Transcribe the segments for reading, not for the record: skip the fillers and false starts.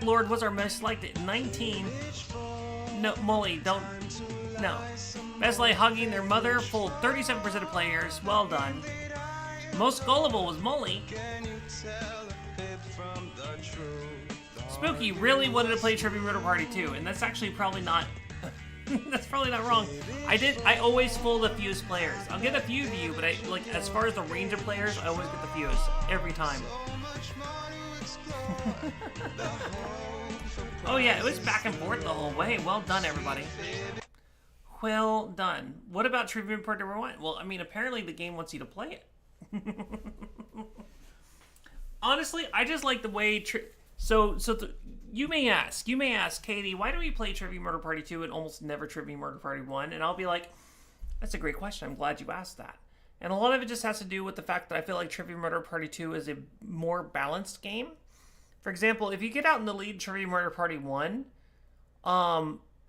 Lord was our most liked at 19. No, Molly, don't. No. Best like hugging their mother, full 37% of players. Well done. Most gullible was Molly. Spooky really wanted to play Trivia Murder Party too, and that's actually probably not. That's probably not wrong. I always fool the fewest players. I'll get a few of you, but as far as the range of players, I always get the fewest every time. Oh yeah, it was back and forth the whole way. Well done, everybody. Well done. What about Trivia Part Number 1? Well, I mean, apparently the game wants you to play it. Honestly, I just like the way... you may ask, Katie, why do we play Trivia Murder Party 2 and almost never Trivia Murder Party 1? And I'll be like, that's a great question. I'm glad you asked that. And a lot of it just has to do with the fact that I feel like Trivia Murder Party 2 is a more balanced game. For example, if you get out in the lead Trivia Murder Party 1,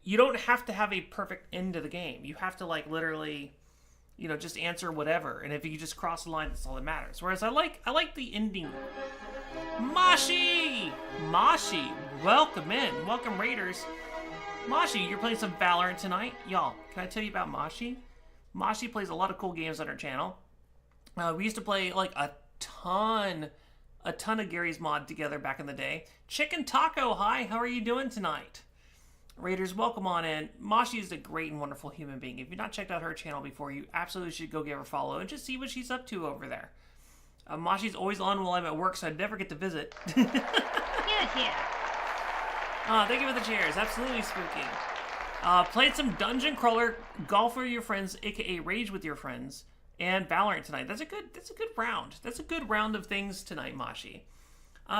you don't have to have a perfect end to the game. You have to, like, literally, you know, just answer whatever. And if you just cross the line, that's all that matters. Whereas I like the ending. Mashi! Mashi, welcome in. Welcome, Raiders. Mashi, you're playing some Valorant tonight. Y'all, can I tell you about Mashi? Mashi plays a lot of cool games on our channel. We used to play, like, a ton of Gary's Mod together back in the day. Chicken Taco, hi, how are you doing tonight? Raiders, welcome on in. Mashi is a great and wonderful human being. If you've not checked out her channel before, you absolutely should go give her a follow and just see what she's up to over there. Mashi's always on while I'm at work, so I never get to visit. Yeah. Thank you for the cheers. Absolutely spooky. Played some Dungeon Crawler, Golf with your friends, aka Rage with your friends, and Valorant tonight. That's a good round. That's a good round of things tonight, Mashi.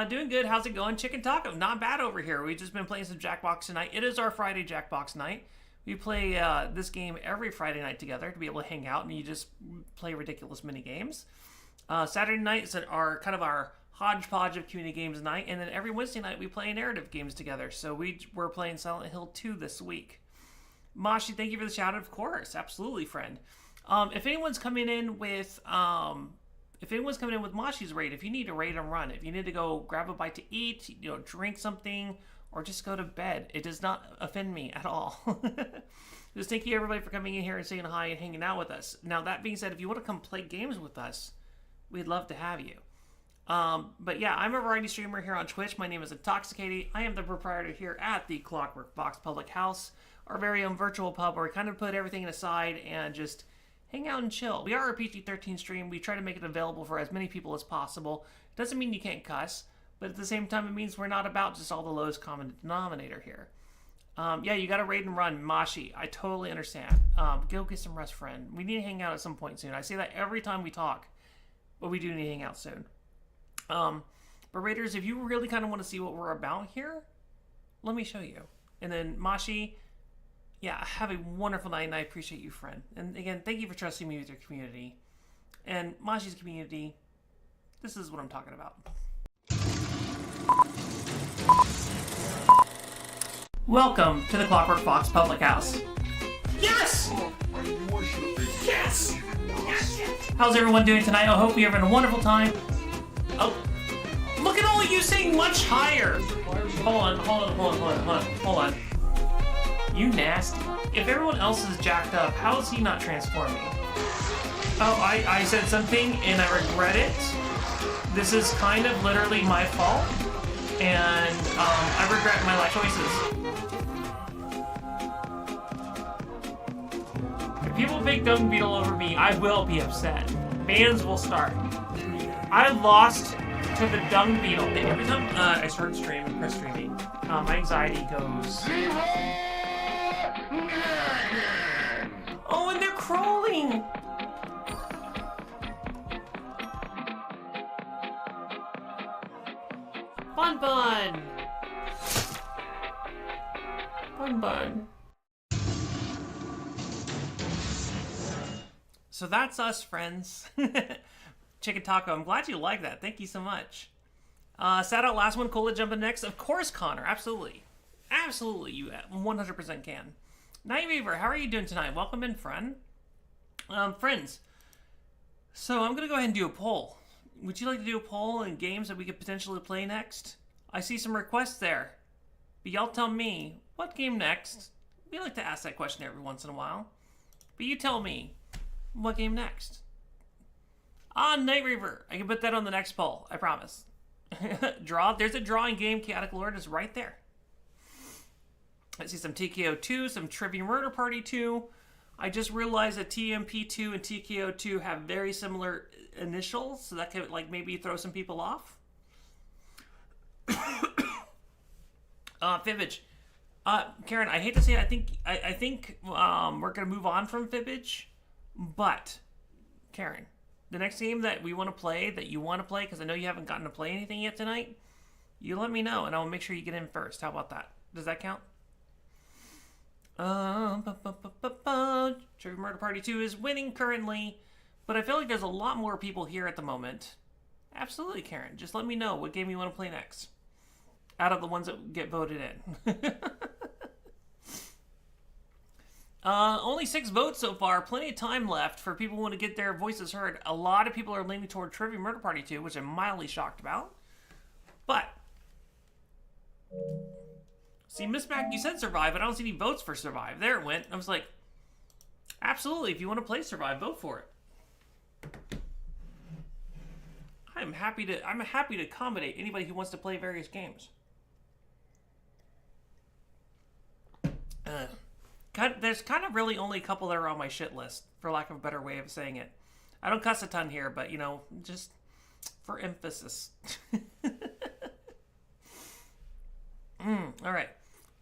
Doing good. How's it going? Chicken Taco. Not bad over here. We've just been playing some Jackbox tonight. It is our Friday Jackbox night. We play this game every Friday night together to be able to hang out, and you just play ridiculous mini games. Saturday night is our hodgepodge of community games night, and then every Wednesday night we play narrative games together. So we're playing Silent Hill 2 this week. Mashi, thank you for the shout out. Of course, absolutely, friend. If anyone's coming in with Mashi's raid, if you need to raid and run, if you need to go grab a bite to eat, you know, drink something, or just go to bed, it does not offend me at all. Just thank you everybody for coming in here and saying hi and hanging out with us. Now that being said, if you want to come play games with us, we'd love to have you. But yeah, I'm a variety streamer here on Twitch. My name is Intoxicated. I am the proprietor here at the Clockwork Box Public House, our very own virtual pub where we kind of put everything aside and just hang out and chill. We are a PG-13 stream. We try to make it available for as many people as possible. Doesn't mean you can't cuss, but at the same time, it means we're not about just all the lowest common denominator here. Yeah, you got to raid and run, Mashi. I totally understand. Go get some rest, friend. We need to hang out at some point soon. I say that every time we talk, but we do need to hang out soon. But Raiders, if you really kind of want to see what we're about here, let me show you. And then Mashi, yeah, have a wonderful night, and I appreciate you, friend. And again, thank you for trusting me with your community. And Mashi's community, this is what I'm talking about. Welcome to the Clockwork Fox Public House. Yes! Yes! Yes! How's everyone doing tonight? I hope you're having a wonderful time. Oh, look at all of you saying much higher. Hold on. You nasty. If everyone else is jacked up, how is he not transforming? Oh, I said something and I regret it. This is kind of literally my fault. And I regret my life choices. If people pick Dung Beetle over me, I will be upset. Bans will start. I lost to the Dung Beetle. Every time I start streaming, press streaming, my anxiety goes. Oh, and they're crawling! Bun Bun! Bun Bun. So that's us, friends. Chicken Taco, I'm glad you like that. Thank you so much. Sat out last one, Cola jumping next. Of course, Connor, absolutely. Absolutely, you 100% can. Night Weaver, how are you doing tonight? Welcome in, friend. Friends, so I'm going to go ahead and do a poll. Would you like to do a poll in games that we could potentially play next? I see some requests there. But y'all tell me, what game next? We like to ask that question every once in a while. But you tell me, what game next? Night Reaver. I can put that on the next poll, I promise. Draw. There's a drawing game. Chaotic Alert is right there. I see some TKO 2, some Trivia Murder Party 2. I just realized that TMP2 and TKO 2 have very similar initials, so that could like maybe throw some people off. Vhgijy. Karen, I hate to say it. I think we're gonna move on from Vhgijy, but Karen, the next game that we want to play, that you want to play, because I know you haven't gotten to play anything yet tonight, you let me know, and I'll make sure you get in first. How about that? Does that count? Trivia Murder Party 2 is winning currently, but I feel like there's a lot more people here at the moment. Absolutely, Karen. Just let me know what game you want to play next, out of the ones that get voted in. Only 6 votes so far. Plenty of time left for people who want to get their voices heard. A lot of people are leaning toward Trivia Murder Party 2, which I'm mildly shocked about. But see, Miss Mac, you said Survive, but I don't see any votes for Survive. There it went. I was like, absolutely, if you want to play Survive, vote for it. I'm happy to accommodate anybody who wants to play various games. There's kind of really only a couple that are on my shit list, for lack of a better way of saying it. I don't cuss a ton here, but, you know, just for emphasis. All right.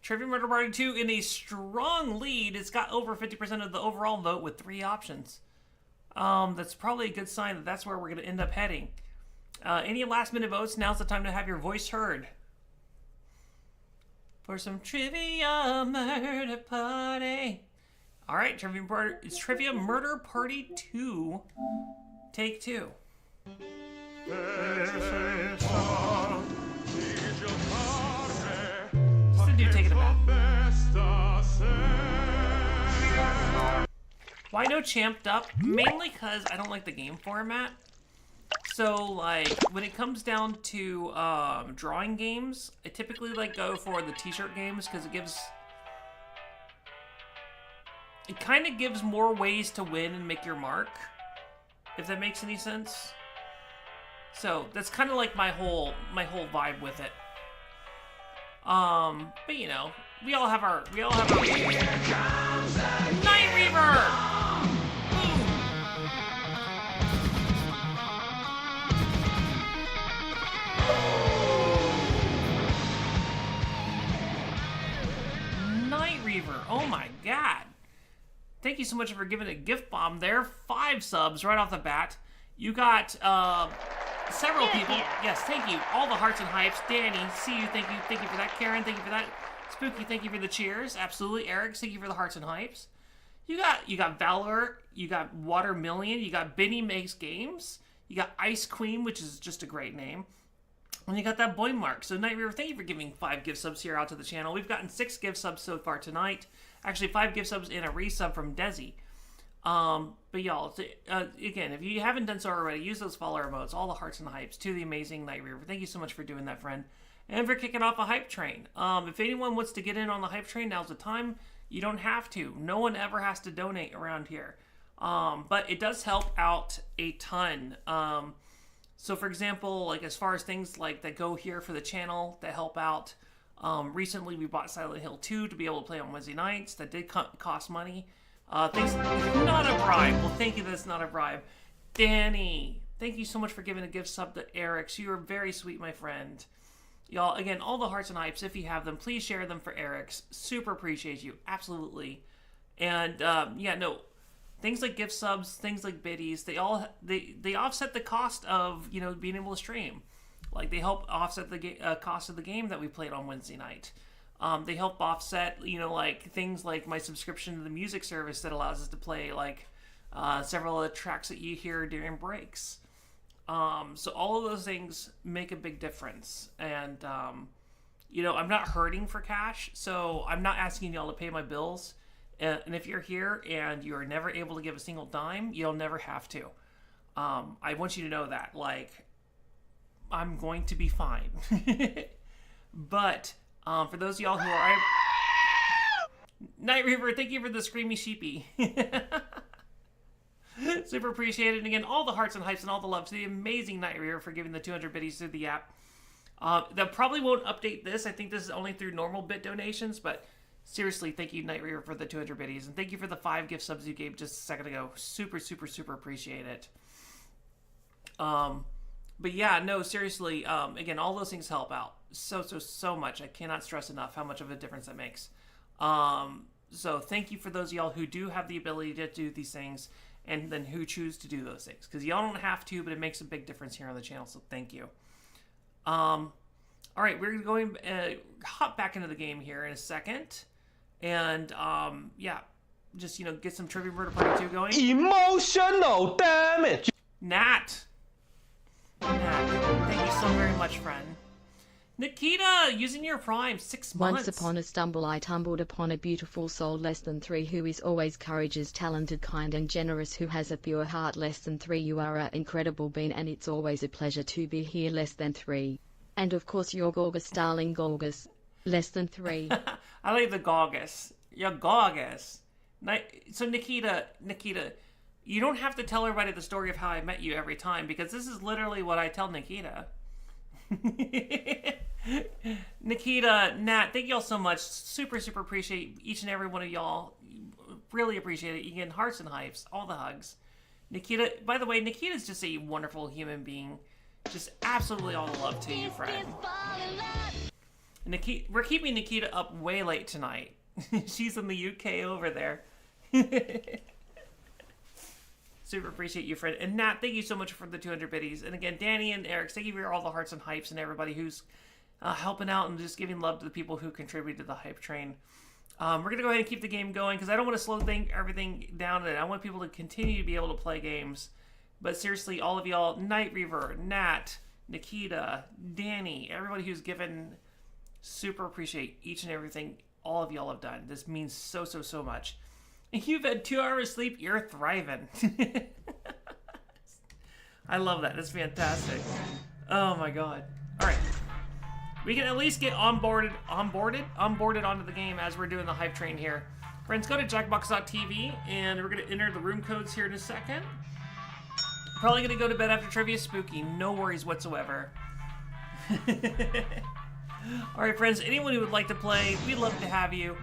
Trivia Murder Party 2 in a strong lead. It's got over 50% of the overall vote with 3 options. That's probably a good sign that that's where we're going to end up heading. Any last minute votes? Now's the time to have your voice heard. For some Trivia Murder Party. All right, it's Trivia Murder Party 2. Take 2. Do take it back. Why no champed up? Mainly because I don't like the game format. So, like, when it comes down to drawing games, I typically like go for the t-shirt games because it kind of gives more ways to win and make your mark, if that makes any sense. So that's kind of like my whole vibe with it. But you know, we all have our Night Reaver! Night Reaver, oh my god. Thank you so much for giving a gift bomb there. 5 subs right off the bat. You got, several people. Yes, thank you. All the hearts and hypes. Danny, see you. Thank you. Thank you for that. Karen, thank you for that. Spooky, thank you for the cheers. Absolutely. Eric, thank you for the hearts and hypes. You got Valor. You got Watermillion. You got Benny Makes Games. You got Ice Queen, which is just a great name. And you got that boy Mark. So Night Reaver, thank you for giving 5 gift subs here out to the channel. We've gotten 6 gift subs so far tonight. Actually, 5 gift subs and a resub from Desi. But y'all, again, if you haven't done so already, use those follower emotes, all the hearts and the hypes, to the amazing Night Reaver. Thank you so much for doing that, friend. And for kicking off a hype train. If anyone wants to get in on the hype train, now's the time. You don't have to. No one ever has to donate around here. But it does help out a ton. So for example, like as far as things like that go here for the channel that help out, recently we bought Silent Hill 2 to be able to play on Wednesday nights. That did cost money. Thanks. Not a bribe. Well, thank you. That's not a bribe. Danny, thank you so much for giving a gift sub to Eric's. You are very sweet, my friend. Y'all, again, all the hearts and hypes, if you have them, please share them for Eric's. Super appreciate you. Absolutely. And, yeah, no, things like gift subs, things like biddies, they offset the cost of, you know, being able to stream. Like, they help offset the cost of the game that we played on Wednesday night. They help offset, you know, like, things like my subscription to the music service that allows us to play, like, several of the tracks that you hear during breaks. So all of those things make a big difference. And, you know, I'm not hurting for cash, so I'm not asking y'all to pay my bills. And if you're here and you're never able to give a single dime, you'll never have to. I want you to know that, like, I'm going to be fine. But For those of y'all who are... Night Reaver, thank you for the screamy sheepy. Super appreciated. And again, all the hearts and hypes and all the love to the amazing Night Reaver for giving the 200 biddies through the app. That probably won't update this. I think this is only through normal bit donations, but seriously, thank you, Night Reaver, for the 200 biddies. And thank you for the 5 gift subs you gave just a second ago. Super, super, super appreciate it. But yeah, no, seriously, again, all those things help out so much. I cannot stress enough how much of a difference that makes. So thank you for those of y'all who do have the ability to do these things and then who choose to do those things. Because y'all don't have to, but it makes a big difference here on the channel, so thank you. All right, we're going to hop back into the game here in a second. And, yeah, just, you know, get some Trivia Murder Party 2 going. Emotional damage! Nat, thank you so very much, friend. Nikita, using your Prime, 6 months. Once upon a stumble I tumbled upon a beautiful soul less than 3 who is always courageous, talented, kind and generous, who has a pure heart less than 3. You are an incredible being and it's always a pleasure to be here less than 3. And of course your Gorgas, darling Gorgas, less than 3. I like the Gorgas. Your Gorgas. So Nikita, you don't have to tell everybody the story of how I met you every time, because this is literally what I tell Nikita. Nikita, Nat, thank y'all so much. Super appreciate each and every one of y'all. Really appreciate it. You get hearts and hypes, all the hugs. Nikita, by the way, Nikita's just a wonderful human being. Just absolutely all the love to you, friend. Nikita, we're keeping Nikita up way late tonight. She's in the UK over there. Super appreciate you, friend. And Nat, thank you so much for the 200 biddies. And again, Danny and Eric, thank you for all the hearts and hypes and everybody who's helping out and just giving love to the people who contribute to the hype train. We're going to go ahead and keep the game going because I don't want to slow everything down. And I want people to continue to be able to play games. But seriously, all of y'all, Night Reaver, Nat, Nikita, Danny, everybody who's given, super appreciate each and everything all of y'all have done. This means so much. You've had 2 hours sleep, you're thriving. I love that. That's fantastic. Oh my god. Alright. We can at least get onboarded onto the game as we're doing the hype train here. Friends, go to jackbox.tv and we're going to enter the room codes here in a second. Probably going to go to bed after Trivia Spooky. No worries whatsoever. Alright friends, anyone who would like to play, we'd love to have you.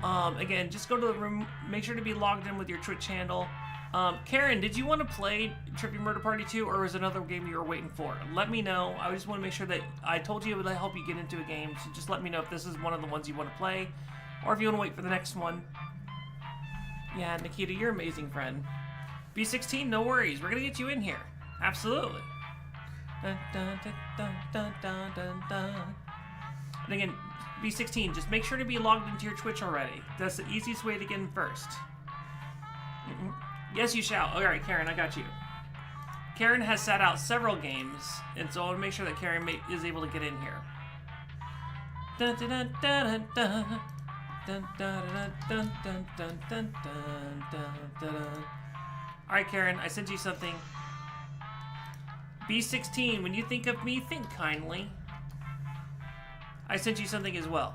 Again, just go to the room, make sure to be logged in with your Twitch handle. Karen, did you want to play Trivia Murder Party 2, or was it another game you were waiting for? Let me know. I just want to make sure that I told you it would help you get into a game, so just let me know if this is one of the ones you want to play, or if you want to wait for the next one. Yeah, Nikita, you're amazing, friend. B16, no worries. We're going to get you in here. Absolutely. Dun, dun, dun, dun, dun, dun, dun. And again, B16, just make sure to be logged into your Twitch already. That's the easiest way to get in first. Yes, you shall. Alright, Karen, I got you. Karen has sat out several games, and so I want to make sure that Karen is able to get in here. Dun dun dun dun dun dun dun dun dun dun dun dun dun. Alright, Karen, I sent you something. B16, when you think of me, think kindly. I sent you something as well.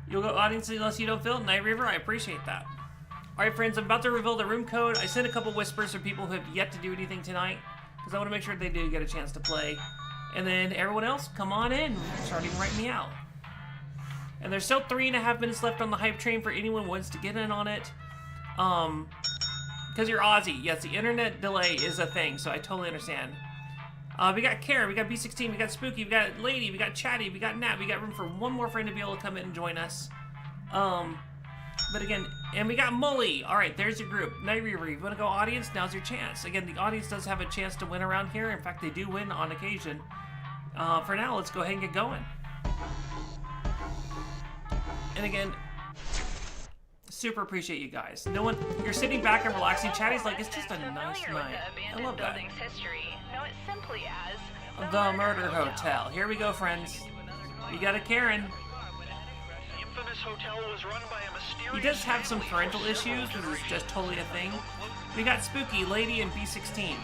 You'll go audience unless you don't feel it. Night Reaver, I appreciate that. Alright friends, I'm about to reveal the room code. I sent a couple whispers for people who have yet to do anything tonight, because I want to make sure they do get a chance to play. And then everyone else, come on in. Starting right me out. And there's still 3.5 minutes left on the hype train for anyone who wants to get in on it. Because you're Aussie. Yes, the internet delay is a thing, so I totally understand. We got Karen, we got B16, we got Spooky, we got Lady, we got Chatty, we got Nat, we got room for one more friend to be able to come in and join us. But again, and we got Mully. Alright, there's your group. Night Reaver, you want to go audience? Now's your chance. Again, the audience does have a chance to win around here. In fact, they do win on occasion. For now, let's go ahead and get going. And again, super appreciate you guys. No one, you're sitting back and relaxing. Chatty's like, it's just a nice night. I love that. The Murder Hotel. Here we go, friends. We got a Karen. He does have some parental issues, which is just totally a thing. We got Spooky, Lady, and B16.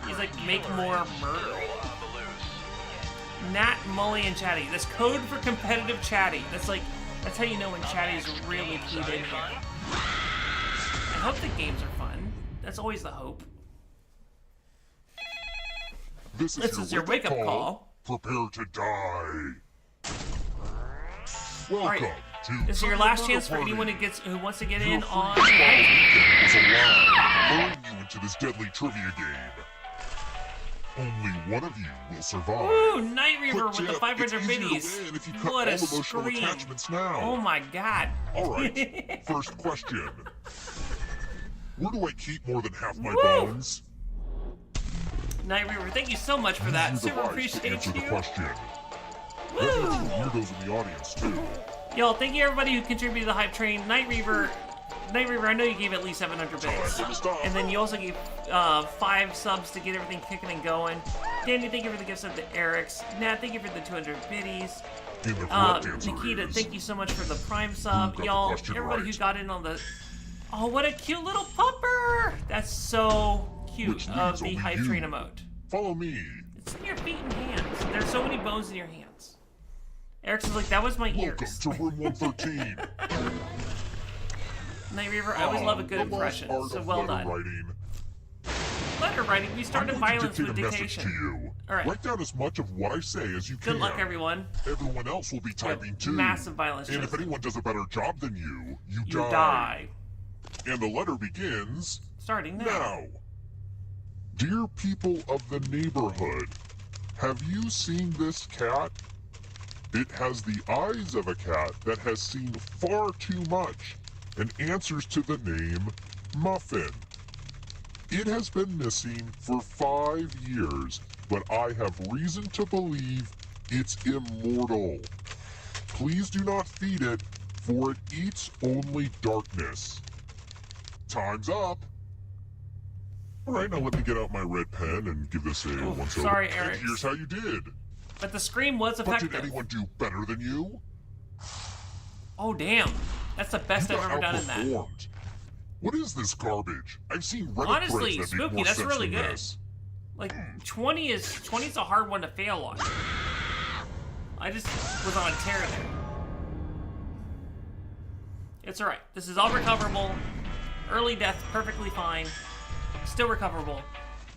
He's like, make more murder. Nat, Mully, and Chatty. That's code for competitive Chatty. That's how you know when Chatty is really keyed in here. I hope the games are fun. That's always the hope. This is your wake-up call. Prepare to die. Welcome Alright, to this is your last chance for anyone who wants to get in on the weekend is alive, luring you into this deadly trivia game. Only one of you will survive. Ooh, Night Reaver But with the Jeff, 500 it's easier to biddies. win if you cut What all a emotional scream. attachments now. Oh my god. Alright, first question. Where do I keep more than half my Woo! bones? Night Reaver, thank you so much for that. Use the Super device to appreciate answer the you. question. Woo! There are two weirdos in the audience too. Yo, thank you everybody who contributed to the hype train. Night Reaver, I know you gave at least 700 bits. Time to stop. And then you also gave 5 subs to get everything kicking and going. Danny, thank you for the gift sub to Eric's. Nat, thank you for the 200 biddies. And the correct answer Nikita, is... thank you so much for the Prime sub. got the Y'all, question everybody right. who got in on the... Oh, what a cute little pupper! That's so cute Which of means the only hype you. train emote. Follow me. It's in your feet and hands. There's so many bones in your hands. Eric's is like, that was my Welcome ears. to room 113. Night Reaver, I always love a good the lost impression, art so of well letter done. Writing. Letter writing, we I'm started going to violence dictate with a message to dictation. you. Alright. Write down as much of what I say as you can. Good luck, everyone. Everyone else will be typing too. Massive violence. And if Joseph. anyone does a better job than you, you You die. And the letter begins Starting now. now. Dear people of the neighborhood, have you seen this cat? It has the eyes of a cat that has seen far too much and answers to the name Muffin. It has been missing for 5 years, but I have reason to believe it's immortal. Please do not feed it, for it eats only darkness. Time's up. All right, now let me get out my red pen and give this a once over. sorry, And Eric. here's how you did. But the scream was But effective. did anyone do better than you? Oh, damn. That's the best You I've got ever done in that. outperformed. What is this garbage? I've seen Reddit Honestly, threads that make Spooky, more that's sense really than good. this. Like, 20 is a hard one to fail on. I just was on a tear there. It's alright. This is all recoverable. Early death, perfectly fine. Still recoverable.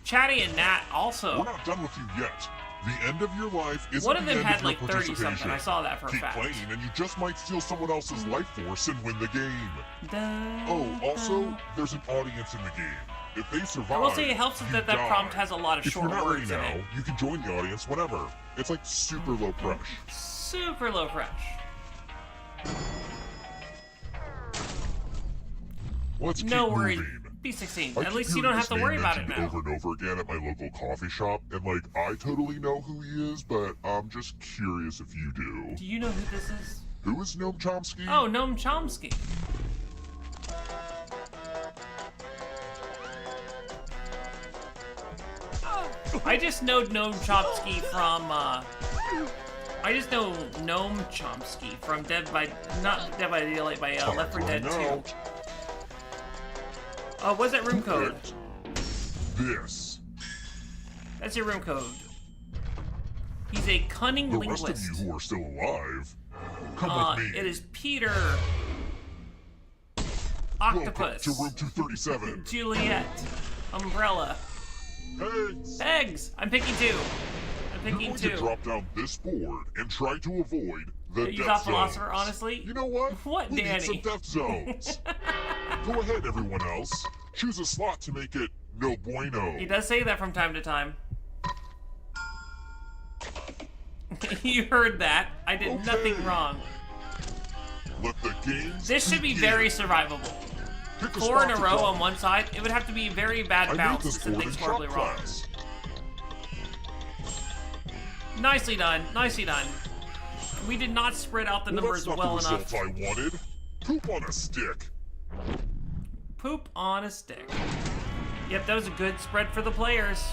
Chatty and Nat also. We're not done with you yet. The end of your life isn't One of the them end had of your like 30 something. participation. I saw that for a Keep fact. playing and you just might steal someone else's life force and win the game. Dun, Oh, also, dun. there's an audience in the game. If they survive, I will say it helps you that die. prompt has a lot of If short you're not ready words in now, it. you can join the audience whenever. It's like super low pressure. Super low fresh. Let's No keep worries. moving. B16. I At keep least you hearing don't have this to worry name about it mentioned now. over and over again at my local coffee shop, and like I totally know who he is, but I'm just curious if you do. Do you know who this is? Who is Noam Chomsky? Oh, Noam Chomsky. I just know Noam Chomsky from, I just know Noam Chomsky from not Dead by Daylight, by Left 4 Dead 2. Out. What's that room code? This. That's your room code. He's a cunning The linguist. rest of you who are still alive, come with me. It is Peter. Welcome Octopus. to room 237. Juliet. Umbrella. Eggs. Eggs. I'm picking 2. I'm You're picking going 2. to drop down this board and try to avoid the You death thought Philosopher, zones. honestly? You know what? What, we Danny? need some death zones. Go ahead, everyone else. Choose a slot to make it no bueno. He does say that from time to time. You heard that. I did nothing wrong. Let the games This should be begin. very survivable. Pick a 4 in spot a to row drop. on one side, it would have to be very bad I made bounce this to board in things shop horribly wrong. class. Nicely done. Nicely done. We did not spread out the numbers that's not well the enough. result I wanted. Poop on a stick. Poop on a stick. Yep, that was a good spread for the players.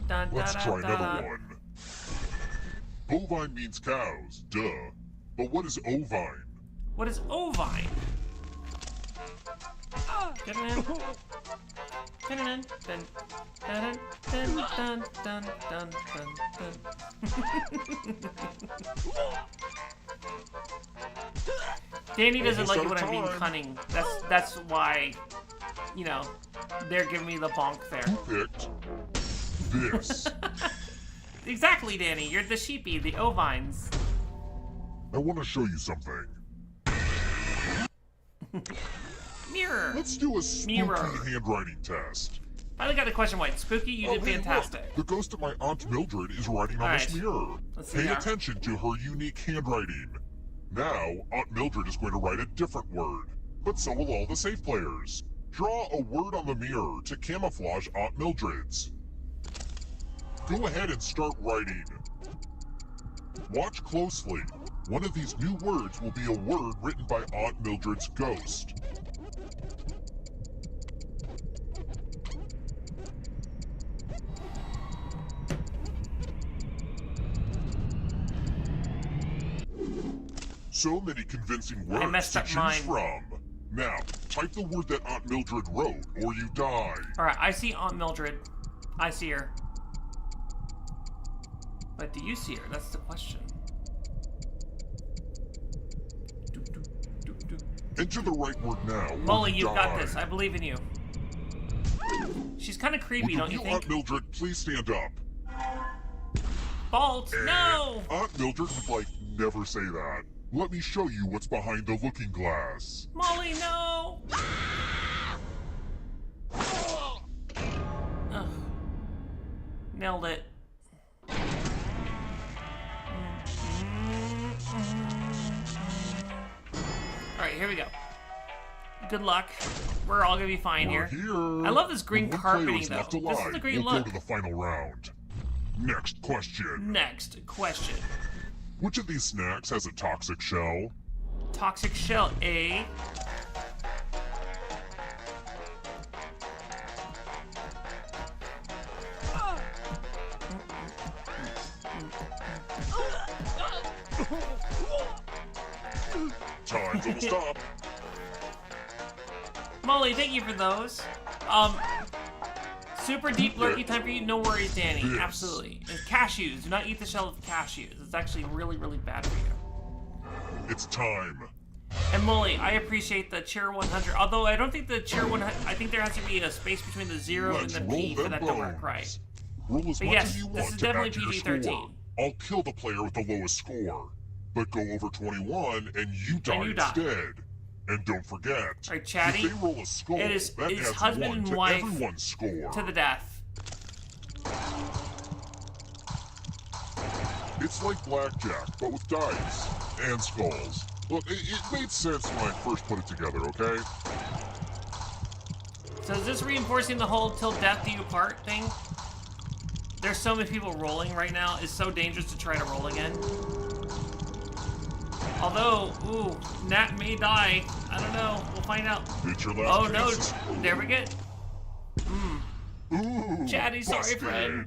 Dun, Let's dun, try dun, dun. another one. Bovine means cows, duh. But what is ovine? What is ovine? Get it in. Get it in. Dun, dun, dun, dun, dun, dun, dun, dun. Danny doesn't like it when I'm being cunning. That's why, you know, they're giving me the bonk there. Who picked this? Exactly, Danny. You're the sheepy, the ovines. I want to show you something. Mirror. Let's do a spooky handwriting test. Finally got a question right. Spooky, you did fantastic. Look, the ghost of my Aunt Mildred is writing on this mirror. Pay attention to her unique handwriting. Now, Aunt Mildred is going to write a different word, but so will all the safe players. Draw a word on the mirror to camouflage Aunt Mildred's. Go ahead and start writing. Watch closely. One of these new words will be a word written by Aunt Mildred's ghost. So many convincing words to choose from. Now, type the word that Aunt Mildred wrote, or you die. Alright, I see Aunt Mildred. I see her. But do you see her? That's the question. Enter the right word now. Molly, you've got this. I believe in you. She's kind of creepy, don't you think? Aunt Mildred, please stand up. Bolt, no! Aunt Mildred would never say that. Let me show you what's behind the looking glass. Molly, no! Ugh. Nailed it. Alright, here we go. Good luck. We're all gonna be fine here. I love this green carpeting, though. This is a great look. We'll go to the final round. Next question. Next question. Which of these snacks has a toxic shell? Toxic shell, A. Time's almost up. Molly, thank you for those. Super deep lurky time for you. No worries, Danny. Yes. Absolutely. And cashews. Do not eat the shell of cashews. It's actually really, really bad for you. It's time. And Molly, I appreciate the cheer 100. Although I don't think the cheer 100. I think there has to be a space between the 0 and the P for that to work right. Roll as But much yes, as you this want is to definitely add to your PG-13. score. I'll kill the player with the lowest score. But go over 21 and you die instead. And don't forget, Alright, Chatty, if they roll a skull, it is adds husband 1 and to wife everyone's score. to the death. It's like blackjack, but with dice and skulls. Look, it made sense when I first put it together, okay? So is this reinforcing the whole till death do you part thing? There's so many people rolling right now. It's so dangerous to try to roll again. Although, ooh, Nat may die. I don't know. We'll find out. It's your last chance. No. There we go. Ooh, Chatty, sorry, busted. friend.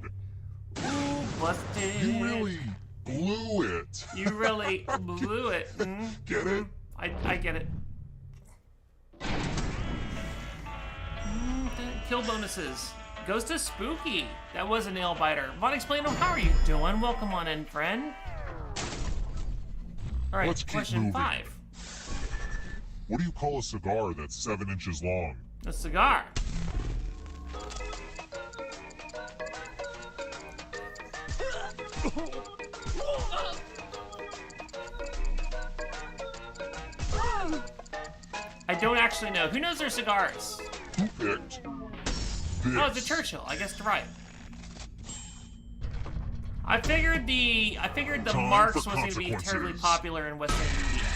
Ooh, busted. You really blew it. You really blew it. Get it? I get it. Kill bonuses. Goes to Spooky. That was a nail biter. Von Explaino, how are you doing? Welcome on in, friend. Alright, Let's keep question moving. 5. What do you call a cigar that's 7 inches long? A cigar. I don't actually know. Who knows their cigars? Who picked this? Oh, it's a Churchill. I guess to right. I figured the Marx wasn't going to be terribly popular in Western media.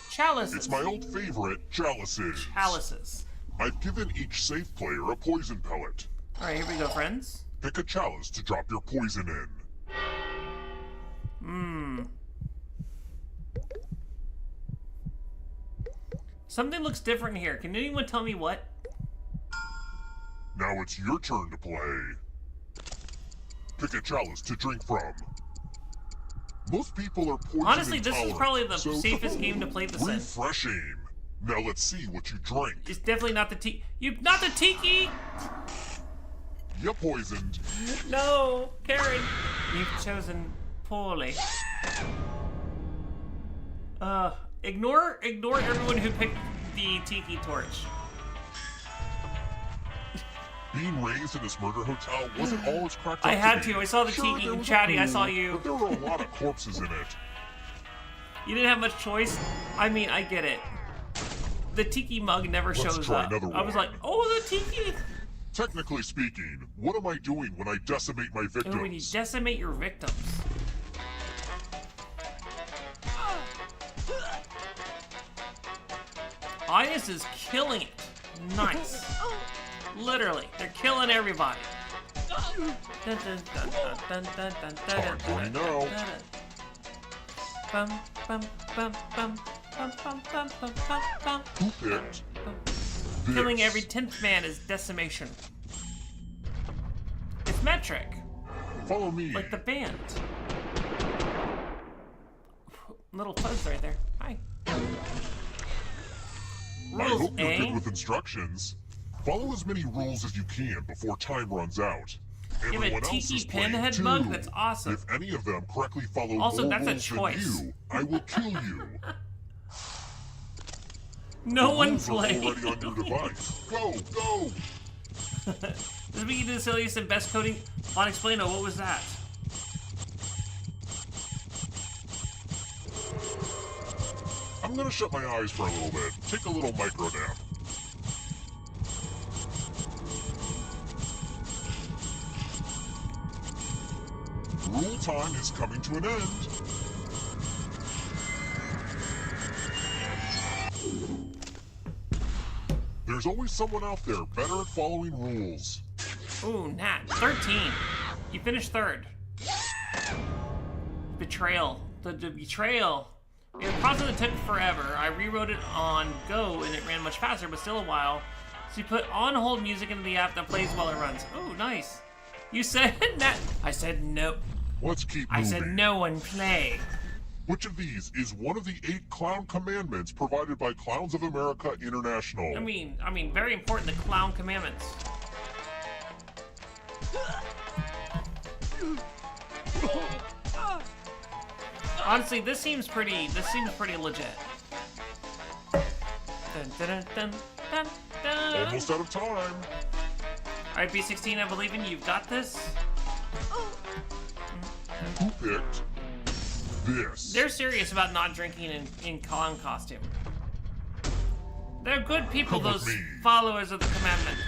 Chalices. It's my old favorite, chalices. Chalices. I've given each safe player a poison pellet. All right, here we go, friends. Pick a chalice to drop your poison in. Something looks different here. Can anyone tell me what? Now it's your turn to play. Pick a chalice to drink from. Most people are poison Honestly, this is intolerant, probably the so safest game to play this in. refreshing. Now let's see what you drank. It's definitely not the tiki. Not the tiki! You poisoned. No, Karen. You've chosen poorly. Ignore everyone who picked the tiki torch. Being raised in this murder hotel wasn't all it's cracked up I had to be. to. I saw the Sure, tiki. there was a Chatty, I pool, saw you. But there were a lot of corpses in it. You didn't have much choice. I mean, I get it. The tiki mug never Let's shows try up. another I was one. like, oh, the tiki. Technically speaking, what am I doing when I decimate my victims? Oh, when you decimate your victims. Ines is killing it. Nice. Literally, they're killing everybody. Time running out. Bum, bum, bum, bum, bum, bum, bum, bum, bum, bum. Who picked this? Killing every 10th man is decimation. It's metric, Follow me. like the band. Little fuzz right there. Hi. I Rules, hope you're eh? good with instructions. Follow as many rules as you can before time runs out. You have a Everyone else tiki is playing pinhead too. mug? That's awesome. If any of them correctly follow Also, more that's a rules choice. than you, I will kill you. No one Rules are played. already on your device. Go, go! This week you do the silliest and best coding. On Explaino, what was that? I'm gonna shut my eyes for a little bit. Take a little micro nap. Rule time is coming to an end. There's always someone out there better at following rules. Ooh, Nat. 13. You finished third. Betrayal. The betrayal. It was a process that took forever. I rewrote it on Go and it ran much faster, but still a while. So you put on hold music into the app that plays while it runs. Ooh, nice. You said Nat. I said no. Let's keep I moving. said no one play. Which of these is one of the 8 clown commandments provided by Clowns of America International? I mean, very important, the clown commandments. Honestly, this seems pretty legit. Dun, dun, dun, dun, dun. Almost out of time. Alright, B16, I believe in you. You've got this. Who picked this? They're serious about not drinking in clown costume. They're good people, Come with those me. followers of the commandments.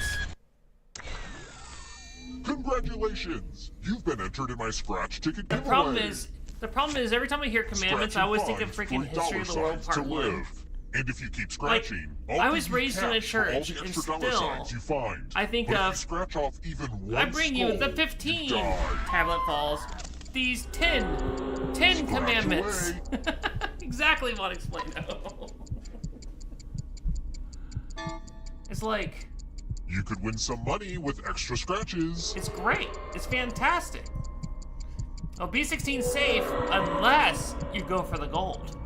Congratulations! You've been entered in my scratch ticket giveaway. The problem is every time I hear commandments, I always think of freaking History of the World Part 1. And if you keep scratching, Like, I'll I was give you raised in a cash for all church, the and extra dollar still, signs you find. I think but if of- you scratch off even one I bring you the skull, 15 you die. tablet falls. These 10 commandments. away. Exactly what explained. It's like, You could win some money with extra scratches. it's great. It's fantastic. Oh, B16 safe unless you go for the gold.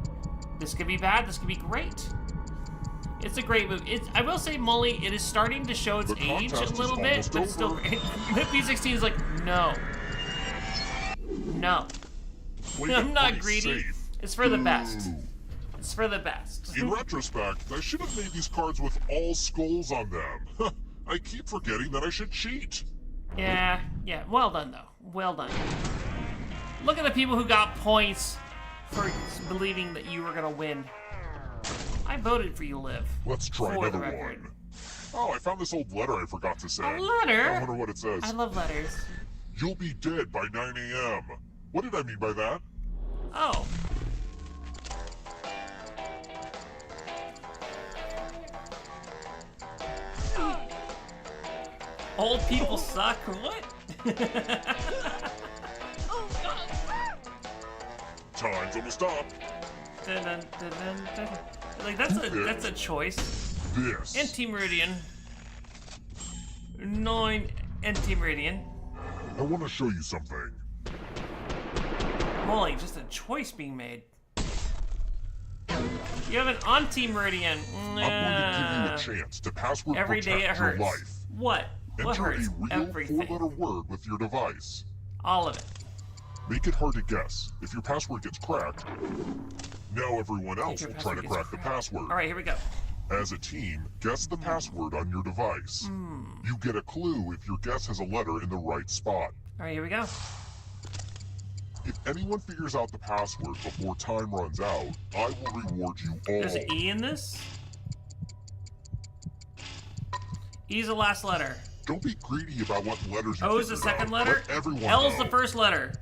This could be bad. This could be great. It's a great move. I will say, Molly, it is starting to show its The age a contest is little bit, almost but it's still over. great. B16 is like, no. No. Play I'm the not money greedy. safe. It's for the best. Ooh. It's for the best. In retrospect, I should have made these cards with all skulls on them. I keep forgetting that I should cheat. Yeah. Well done, though. Well done. Look at the people who got points for believing that you were gonna win. I voted for you, Liv. Let's try For the another record. one. Oh, I found this old letter I forgot to send. A letter? I wonder what it says. I love letters. You'll be dead by 9 a.m. What did I mean by that? Oh. Old people suck. What? Time's almost up. Dun, dun, dun, dun, dun. Like that's a choice. This. Anti-meridian. 9 anti-meridian. I want to show you something. Molly, just a choice being made. You have an auntie Meridian. I'm going to give you a chance to password Every day it protect your hurts. life. What? What Enter hurts? a real Everything. four-letter word with your device. All of it. Make it hard to guess. If your password gets cracked, now everyone else Your will try to password gets crack the password. All right, here we go. As a team, guess the password on your device. You get a clue if your guess has a letter in the right spot. All right, here we go. If anyone figures out the password before time runs out, I will reward you all. There's an E in this? E's the last letter. Don't be greedy about what letters you O is the figured second out. letter? Let everyone L is know. the first letter.